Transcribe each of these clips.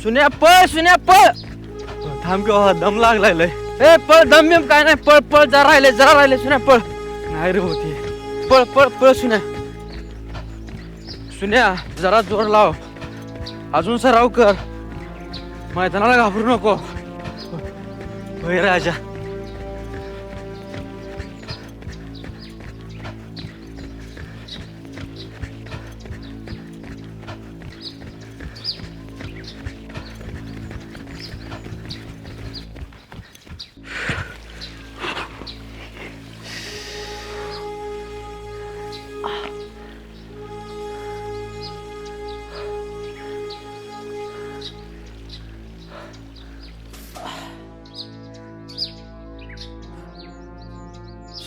सुन्या पळ सुन्या पळ. थांब किंवा दम लागलाय लय. ए पळ दम बिम काय नाही पळ पळ जरा राहिले सुन्या पळ. नाही रे होती. पळ पळ पळ सुन्या. सुन्या जरा जोर लाव. अजून सराव कर. मैदानाला घाबरू नको. होय राजा.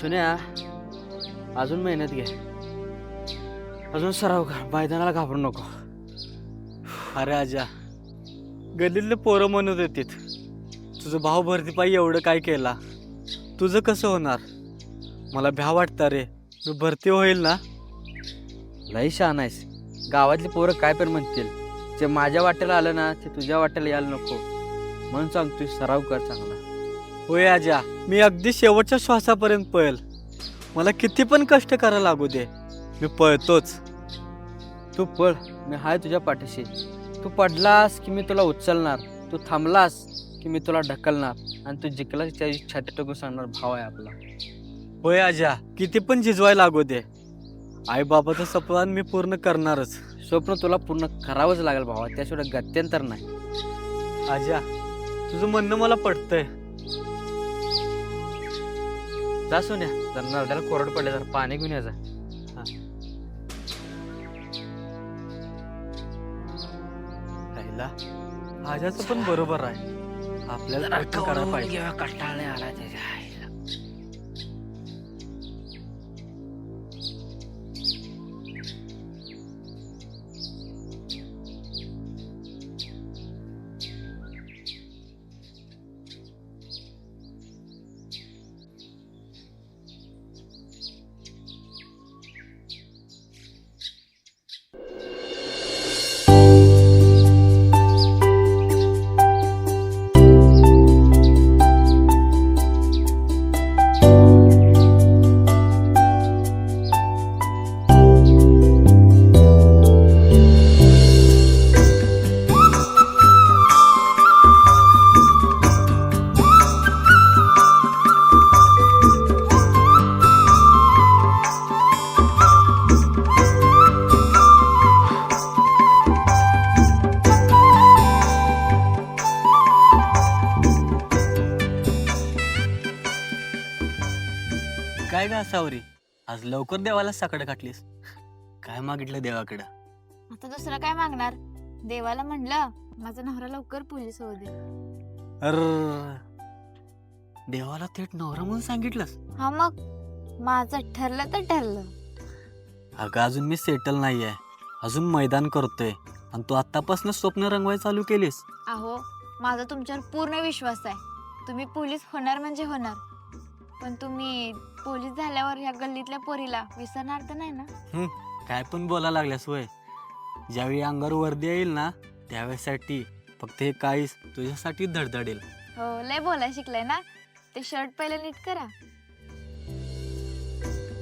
सुन्या अजून मेहनत घे. अजून सराव कर. मैदानाला घाबरू नको. अरे आजा, गल्लीतले पोरं म्हणत होते तुझं भाऊ भरती पायी एवढं काय केला, तुझं कसं होणार. मला भ्या वाटतं रे. मी भरती होईल ना. लई शहाण आहेस. गावातली पोरं काय पण म्हणतील. जे माझ्या वाट्याला आलं ना ते तुझ्या वाट्याला यायला नको म्हणून सांगतोय सराव कर चांगला. होय आजा, मी अगदी शेवटच्या श्वासापर्यंत पळेल. मला किती पण कष्ट करायला लागू दे, मी पळतोच. तू पळ, मी हाय तुझ्या पाठीशी. तू पडलास की मी तुला उचलणार. तू थांबलास की मी तुला ढकलणार. आणि तू जिंकलास त्याची छाती टोकून सांगणार भाव आहे आपला. होय आजा, किती पण झिजवायला लागू दे. आई बाबाचं स्वप्न मी पूर्ण करणारच. स्वप्न तुला पूर्ण करावंच लागेल भावा. त्याशिवाय गत्यंतर नाही. आजा, तुझं म्हणणं मला पटतंय. जा सोन्या, जरा नरड्याला कोरड पडले, जरा पाणी घेऊन यायचा. राहिला आजाचं पण बरोबर आहे. आपल्याला प्रयत्न करायला पाहिजे. कंटाळले आला त्याच्या आईला. काय ग सावरी, आज लवकर देवाला साकडं घातलीस. काय मागितलं देवाकडं. आता दुसरं काय मागणार. देवाला म्हणलं माझा नवरा लवकर पोलीस होऊ दे. अर देवाला थेट नवरा म्हणून सांगितलंस. हा मग माझं ठरलं तर ठरलं. अगं अजून मी सेटल नाहीये. अजून मैदान करतोय आणि तू आतापासून स्वप्न रंगवायला चालू केलीस. अहो, माझा तुमच्यावर पूर्ण विश्वास आहे. तुम्ही पोलीस होणार म्हणजे होणार. पण तुम्ही पोलीस झाल्यावर ह्या गल्लीतल्या पोरीला विसरणार तर नाही ना. काय पण बोलायला लागल्यास वय. ज्यावेळी अंगावर वर्दी येईल ना त्यावेळेसाठी फक्त हे काळीस तुझ्यासाठी धडधडेल. हो, लय बोलाय शिकलाय ना. ते शर्ट पहिले नीट करा.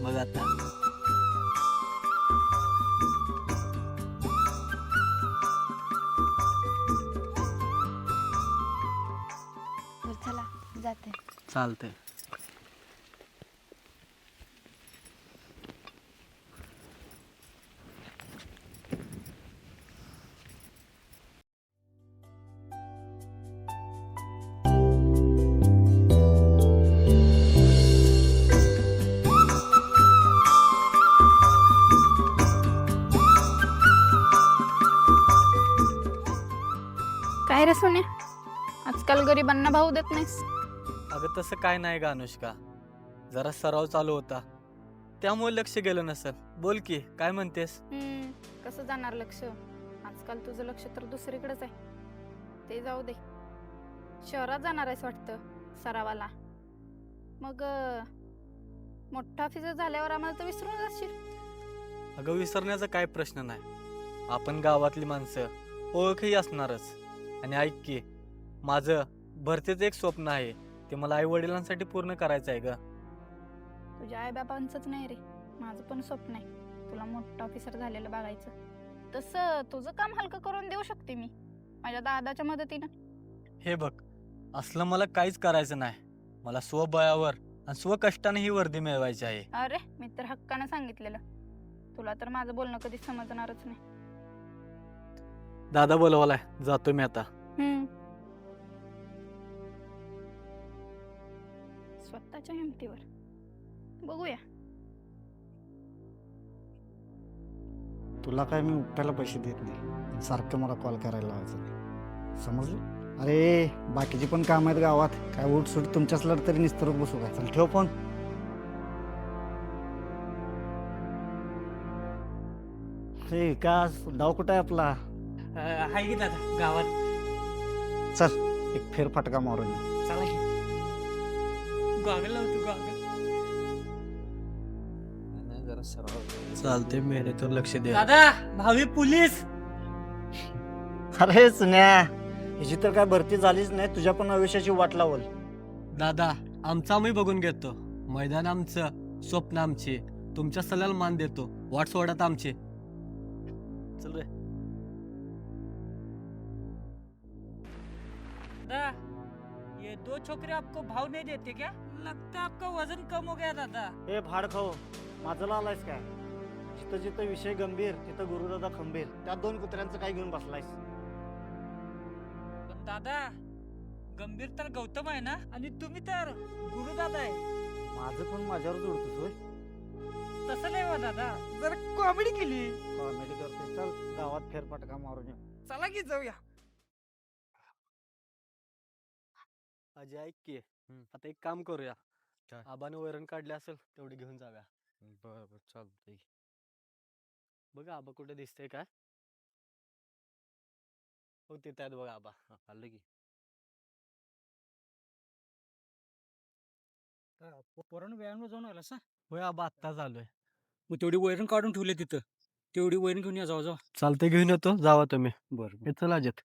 बघ आता. चला जाते. चालतंय. काय रे सोन्या, आजकाल गरिबांना भाव देत नाहीस. अगं तसं काय नाही का अनुष्का, जरा सराव चालू होता त्यामुळे लक्ष गेलं नसेल. बोल की काय म्हणतेस. कसं जाणार लक्ष. आजकाल तुझं लक्ष तर दुसरीकडेच आहे. ते जाऊ दे. शहरात जाणार आहेस वाटतं सरावाला. मग मोठा ऑफिसर झाल्यावर आम्हाला तर विसरून जाशील. अगं विसरण्याचा काय प्रश्न नाही. आपण गावातली माणसं, ओळखही असणारच. आणि ऐक की, माझं भरतीचं एक स्वप्न आहे, ते मला आई वडिलांसाठी पूर्ण करायचं आहे ग. तुझ्या आईबापांचंच नाही रे, माझं पण स्वप्न आहे तुला मोठा ऑफिसर झालेलं बघायचं. तसं तुझं काम हलकं करून देऊ शकते मी माझ्या दादाच्या मदतीनं. हे बघ, असलं मला काहीच करायचं नाही. मला स्वबळावर आणि स्वकष्टाने ही वर्दी मिळवायची आहे. अरे मी तर हक्कानं सांगितलेलं, तुला तर माझं बोलणं कधी समजणारच नाही. दादा बोलवालाय, जातो मी आता. स्वतःच्या हिमतीवर बघूया. तुला काय मी उपटायला पैसे देत नाही, सारखं मला कॉल करायला लावायचं नाही, समजलं? अरे बाकीची पण काम आहेत गावात, काय उठसूट तुमच्याच लढ तरी निस्तरत बसू काय? चल ठेव फोन. हे का डाव कुठं आहे आपला? आहे की दादा गावात. चल एक फेरफटका मारून येऊ. चला की. गॉगल लावतो गॉगल. जरा सरळ. चालते, मेहनतीवर लक्ष दे. दादा भावी पोलीस. अरे सुन्या, ह्याची तर काय भरती झालीच नाही, तुझ्या पण आयुष्याची वाट लावल. दादा, आमचं आम्ही बघून घेतो. मैदान आमचं, स्वप्न आमचे. तुमच्या सल्ल्याला मान देतो. वाट सोडत आमचे. चल रे. दादा ये दो छोकरे आपको भाव नहीं देते क्या? लगता है आपका वजन कम हो गया दादा. हे भाड खाऊ, माझं आलायस काय? जिथं जिथं विषय गंभीर तिथं गुरुदादा खंबीर. त्या दोन कुत्र्यांचं काय घेऊन बसलायस? पण दादा गंभीर तर गौतम आहे ना, आणि तुम्ही तर गुरुदादा आहे. माझं पण माझ्यावर जोडतोस होय? तसं नाही हो दादा, जरा कॉमेडी केली. कॉमेडी करते. चल गावात फेरफटका मारून येऊ. चला की जाऊया. अजय ऐक की, आता एक काम करूया. आबाने वैरण काढले असेल, तेवढी घेऊन जाऊया. बरं चालतंय. बघा आबा कुठे दिसतंय का? हो, तिथे आहेत बघा आबा. आलं की. पोरानं व्यायामला जाऊन आला सा? होय आबा, आत्ता आलोय. मग तेवढी वैरण काढून ठेवली तिथं, तेवढी वैरण घेऊन या. जाऊ जाऊ. चालते, घेऊन येतो. जावा तुम्ही. बरं हे चला अजित.